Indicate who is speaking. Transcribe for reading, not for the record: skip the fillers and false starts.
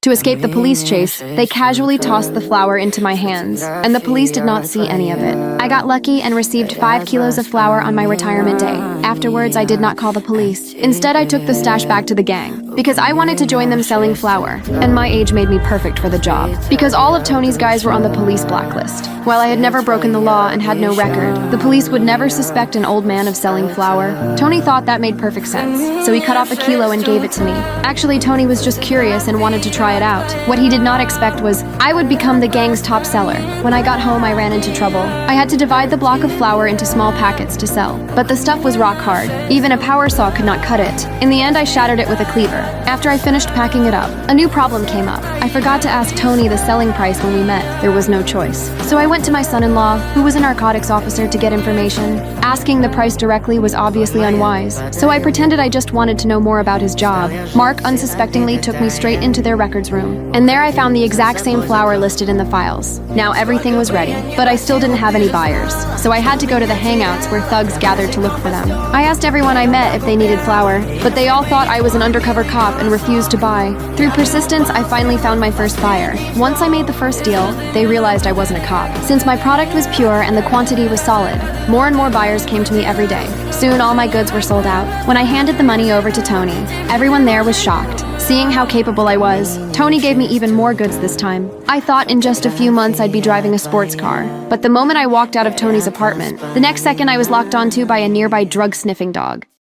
Speaker 1: To escape the police chase, they casually tossed the flour into my hands, and the police did not see any of it. I got lucky and received 5 kilos of flour on my retirement day. Afterwards, I did not call the police. Instead, I took the stash back to the gang, because I wanted to join them selling flour, and my age made me perfect for the job. Because all of Tony's guys were on the police blacklist. While I had never broken the law and had no record, the police would never suspect an old man of selling flour. Tony thought that made perfect sense, so he cut off a kilo and gave it to me. Actually, Tony was just curious and wanted to try it out. What he did not expect was I would become the gang's top seller. When I got home, I ran into trouble. I had to divide the block of flour into small packets to sell, but the stuff was rock hard. Even a power saw could not cut it. In the end, I shattered it with a cleaver. After I finished packing it up, a new problem came up. I forgot to ask Tony the selling price when we met. There was no choice. So I went to my son-in-law, who was a narcotics officer, to get information. Asking the price directly was obviously unwise, so I pretended I just wanted to know more about his job. Mark unsuspectingly took me straight into their records room, and there I found the exact same flour listed in the files. Now everything was ready, but I still didn't have any buyers, so I had to go to the hangouts where thugs gathered to look for them. I asked everyone I met if they needed flour, but they all thought I was an undercover cop and refused to buy. Through persistence, I finally found my first buyer. Once I made the first deal, they realized I wasn't a cop. Since my product was pure and the quantity was solid, more and more buyers came to me every day. Soon all my goods were sold out. When I handed the money over to Tony, everyone there was shocked. Seeing how capable I was, Tony gave me even more goods this time. I thought in just a few months I'd be driving a sports car, but the moment I walked out of Tony's apartment, the next second I was locked onto by a nearby drug-sniffing dog.